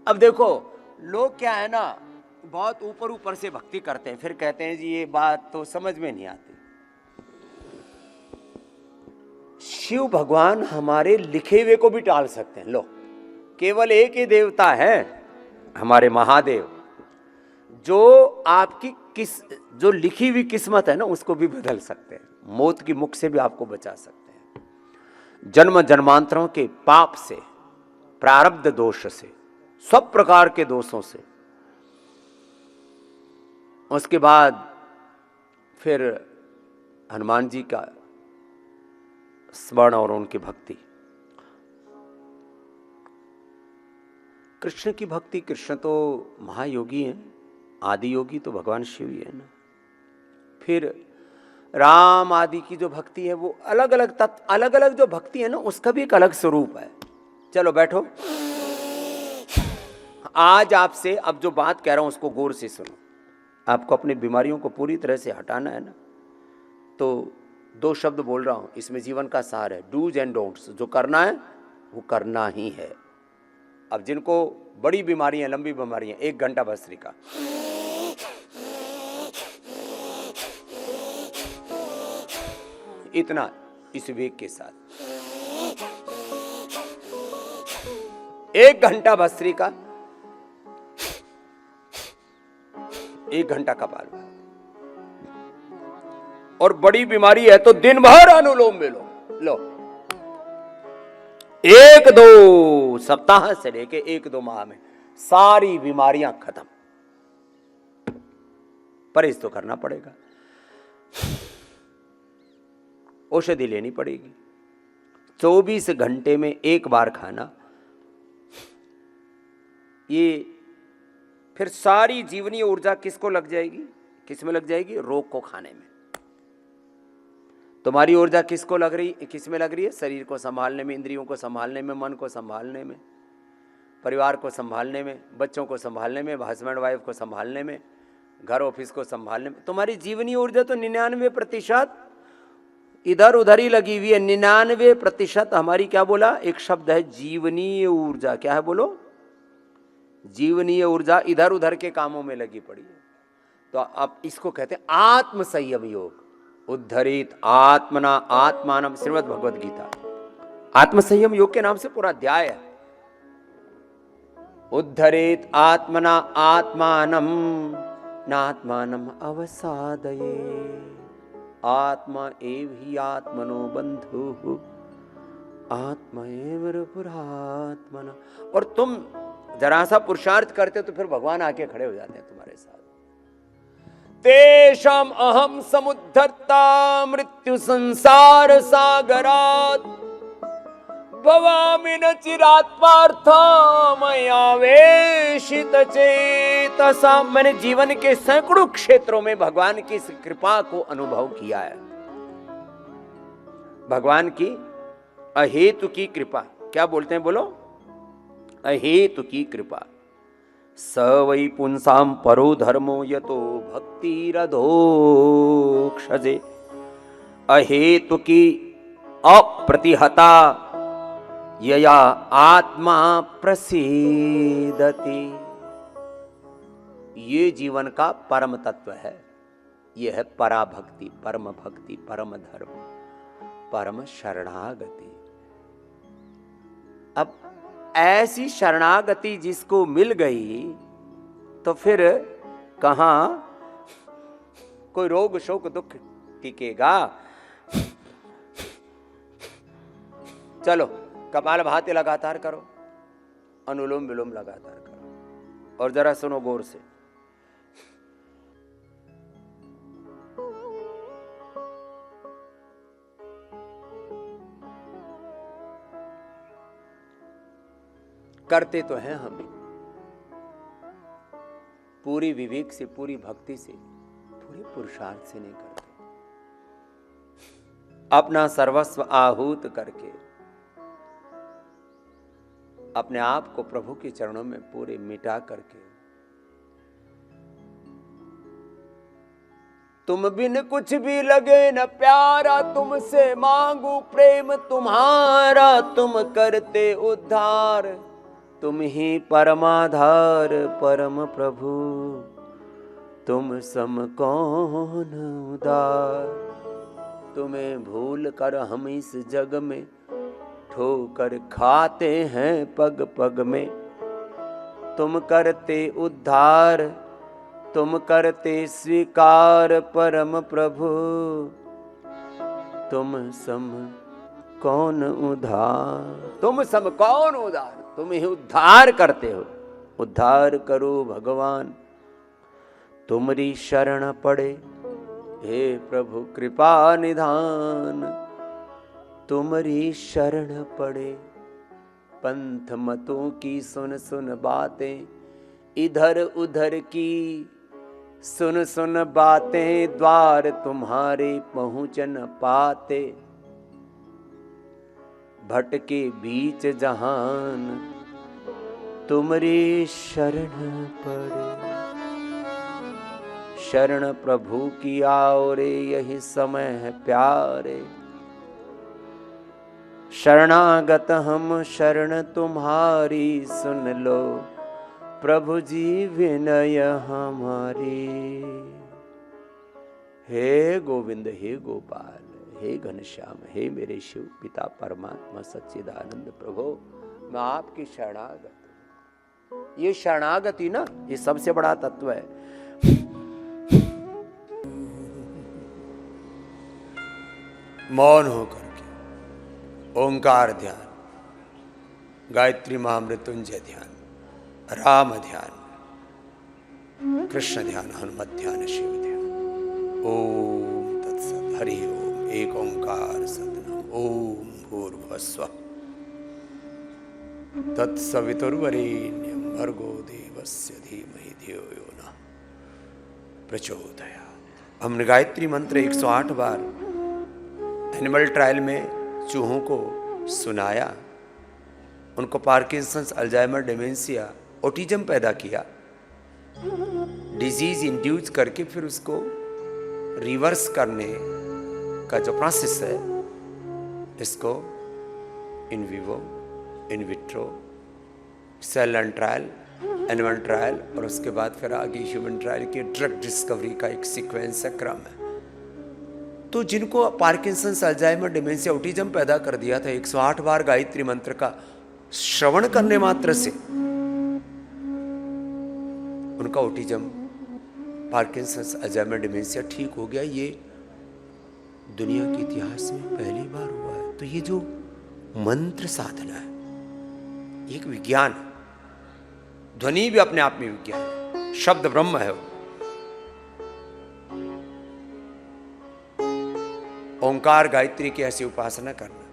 अब देखो, लोग क्या है ना, बहुत ऊपर ऊपर से भक्ति करते हैं, फिर कहते हैं जी ये बात तो समझ में नहीं आती। शिव भगवान हमारे लिखे हुए को भी टाल सकते हैं। लो, केवल एक ही देवता है, हमारे महादेव, जो आपकी जो लिखी हुई किस्मत है ना, उसको भी बदल सकते हैं। मौत की मुख से भी आपको बचा सकते हैं, जन्म जन्मांतरों के पाप से, प्रारब्ध दोष से, सब प्रकार के दोषों से। उसके बाद फिर हनुमान जी का स्मरण और उनकी भक्ति, कृष्ण की भक्ति। कृष्ण तो महायोगी हैं, आदि योगी तो भगवान शिव ही है ना। फिर राम आदि की जो भक्ति है वो अलग अलग तत्व, अलग अलग जो भक्ति है ना, उसका भी एक अलग स्वरूप है। चलो बैठो, आज आपसे अब जो बात कह रहा हूं उसको गौर से सुनो। आपको अपनी बीमारियों को पूरी तरह से हटाना है ना, तो 2 शब्द बोल रहा हूं, इसमें जीवन का सार है, डूज एंड डोंट्स। जो करना है वो करना ही है। अब जिनको बड़ी बीमारियां, लंबी बीमारियां, 1 घंटा भस्त्रिका, इतना इस वेग के साथ 1 घंटा भस्त्रिका, 1 घंटा कपालभाति। और बड़ी बीमारी है तो दिन भर अनुलोम विलोम। लो, 1-2 सप्ताह से लेके 1-2 माह में सारी बीमारियां खत्म। परहेज तो करना पड़ेगा, औषधि लेनी पड़ेगी। 24 घंटे में 1 बार खाना, ये फिर सारी जीवनीय ऊर्जा किसको लग जाएगी? किस में लग जाएगी? रोग को खाने में। तुम्हारी ऊर्जा किसको लग रही, किस में लग रही है? शरीर को संभालने में, इंद्रियों को संभालने में, मन को संभालने में, परिवार को संभालने में, बच्चों को संभालने में, हस्बैंड वाइफ को संभालने में, घर ऑफिस को संभालने में। तुम्हारी जीवनीय ऊर्जा तो 99% इधर उधर ही लगी हुई है। 99% हमारी, क्या बोला, एक शब्द है जीवनीय ऊर्जा। क्या है बोलो? जीवनीय ऊर्जा इधर उधर के कामों में लगी पड़ी है। तो अब इसको कहते हैं आत्म संयम योग। उद्धरित आत्मना आत्मानम, श्रीमद् भगवद गीता। आत्म संयम योग के नाम से पूरा अध्याय है। उद्धरित आत्मना आत्मानम नात्मानम अवसादये, आत्मा एव ही आत्मनो बंधु, आत्मा एव पुरात्मना। और तुम जरा सा पुरुषार्थ करते हो तो फिर भगवान आके खड़े हो जाते हैं तुम्हारे साथ। तेषाम अहम समुद्धर्ता मृत्यु संसार सागरात्, भवामि न चिरात्मार्था मयावेशित चेतसा। मैंने जीवन के सैकड़ों क्षेत्रों में भगवान की इस कृपा को अनुभव किया है। भगवान की अहेतु की कृपा, क्या बोलते हैं बोलो? अहेतु की कृपा। स वै पुंसाम परो धर्मो यतो भक्तिरधोक्षजे, अहेतु की अप्रतिहता यया आत्मा प्रसीदति। ये जीवन का परम तत्व है। यह है पराभक्ति, परम भक्ति, परम धर्म, परम शरणागति। अब ऐसी शरणागति जिसको मिल गई तो फिर कहां कोई रोग शोक दुख टिकेगा? चलो कपालभाति लगातार करो, अनुलोम विलोम लगातार करो। और जरा सुनो गौर से, करते तो हैं हम, पूरी विवेक से, पूरी भक्ति से, पूरे पुरुषार्थ से नहीं करते। अपना सर्वस्व आहूत करके अपने आप को प्रभु के चरणों में पूरे मिटा करके, तुम बिन कुछ भी लगे न प्यारा, तुमसे मांगू प्रेम तुम्हारा, तुम करते उद्धार, तुम ही परमाधार परम प्रभु, तुम सम कौन उदार। तुम्हें भूल कर हम इस जग में ठोकर खाते हैं पग पग में। तुम करते उद्धार, तुम करते स्वीकार परम प्रभु, तुम सम कौन उद्धार। तुम सम कौन उद्धार, तुम ही उद्धार करते हो। उद्धार करो भगवान, तुम्हारी शरण पड़े हे प्रभु कृपा निधान। तुम्हारी शरण पड़े, पंथ मतों की सुन सुन बातें, इधर उधर की सुन सुन बातें, द्वार तुम्हारे पहुँच न पाते। भटके बीच जहान, तुम्हारी शरण पड़े। शरण प्रभु की आओ रे, यही समय है प्यारे। शरणागत हम शरण तुम्हारी, सुन लो प्रभु जी विनय हमारी। हे गोविंद, हे गोपाल, हे घनश्याम, हे मेरे शिव पिता परमात्मा सच्चिदानंद प्रभु, मैं आपकी शरणागत हूं। ये शरणागति ना, ये सबसे बड़ा तत्व है। मौन होकर के ओंकार ध्यान, गायत्री महामृत्युंजय ध्यान, राम ध्यान, कृष्ण ध्यान, हनुमत ध्यान, शिव ध्यान। ओम तत्सत। हरि ओम। एक ओंकार सतनाम। ओम भूर्भुवस्सुः तत्सवितुर्वरेण्यं भर्गो देवस्य धीमहि धियो यो नः प्रचोदयात्। हमने गायत्री मंत्र 108 बार एनिमल ट्रायल में चूहों को सुनाया। उनको पार्किंसंस, अल्जाइमर, डिमेंशिया, ऑटिज्म पैदा किया, डिजीज इंड्यूस करके फिर उसको रिवर्स करने का जो प्रोसेस है, इसको in vivo, in vitro, cell and trial, animal trial, और उसके बाद फिर आगे ह्यूमन ट्रायल की ड्रग डिस्कवरी का एक सीक्वेंस है, क्रम है। तो जिनको पार्किंसंस, अल्जाइमर, डिमेंशिया, ऑटिज्म पैदा कर दिया था, 108 बार गायत्री मंत्र का श्रवण करने मात्र से उनका ऑटिज्म, पार्किंसंस, अल्जाइमर, डिमेंशिया ठीक हो गया। ये दुनिया के इतिहास में पहली बार हुआ है। तो ये जो मंत्र साधना है, एक विज्ञान है। ध्वनि भी अपने आप में विज्ञान है, शब्द ब्रह्म है। ओंकार गायत्री की ऐसी उपासना करना,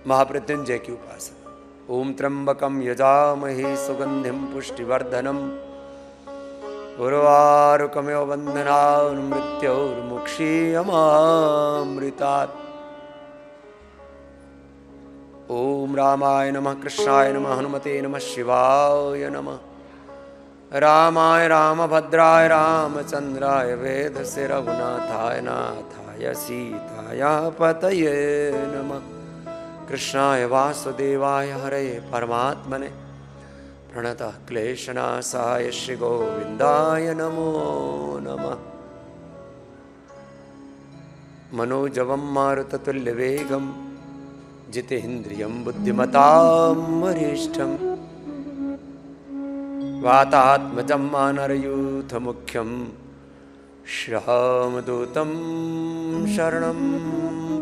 महामृत्युंजय की उपासना। ओम त्र्यंबकम यजामहे सुगंधिम पुष्टिवर्धनम, उर्वारुकमेव बंधनान् मृत्योर्मुक्षीयमामृतात्। ओम रामाय नमः, कृष्णाय नमः, हनुमते नमः, शिवाय नमः। रामाय रामभद्राय रामचंद्राय, वेदसे रघुनाथाय नाथाय सीताय पतये नमः। कृष्णाय वासुदेवाय हरे परमात्मने, प्रणतः क्लेशनाशाय श्री गोविंदाय नमो नमः। मनोजवं मारुततुल्यवेगं, जितेन्द्रियं बुद्धिमतां वरिष्ठं, वातात्मजं मानरयूथमुख्यं, श्रीरामदूतं शरणं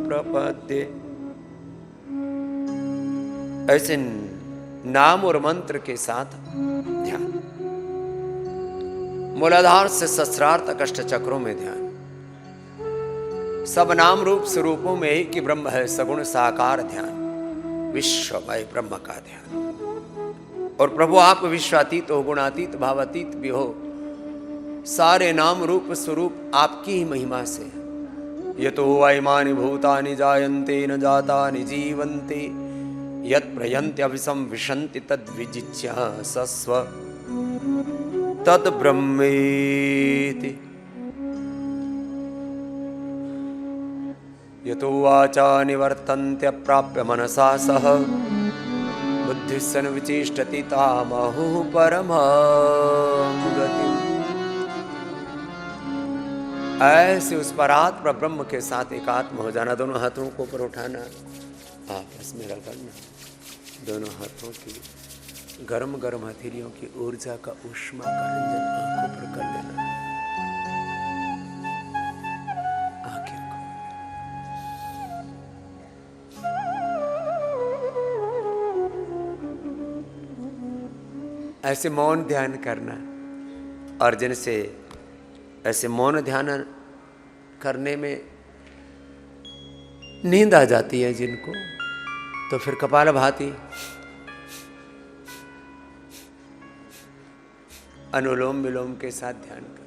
प्रपद्ये। ऐसे नाम और मंत्र के साथ ध्यान, मूलाधार से सहस्रार्थ कष्ट चक्रों में ध्यान। सब नाम रूप स्वरूपों में एक ही ब्रह्म है, सगुण साकार ध्यान, विश्वमय ब्रह्म का ध्यान। और प्रभु आप विश्वातीत हो, गुणातीत, भावातीत भी हो। सारे नाम रूप स्वरूप आपकी ही महिमा से। यतो वैमानि भूतानि जायन्ते न जातानि जीवन्ते, यत् प्रयन्त्यभिसंविशन्ति तद्विजिज्ञासस्व तद्ब्रह्मेति। यतो वाचा निवर्तन्त्यप्राप्य मनसा सह बुद्धिस्सन विचेष्टति तामहुः परमां गतिम्। ऐसे उस परात्पर ब्रह्म के साथ एकात्म हो जाना। दोनों हाथों को ऊपर उठाना, आपस में रगड़ना, दोनों हाथों की गरम गरम हथेलियों की ऊर्जा का ऊष्मा का रंजन आंखों पर कर लेना। आंखें खोल, ऐसे मौन ध्यान करना। और जिनसे ऐसे मौन ध्यान करने में नींद आ जाती है जिनको, तो फिर कपालभाति, अनुलोम विलोम के साथ ध्यान कर।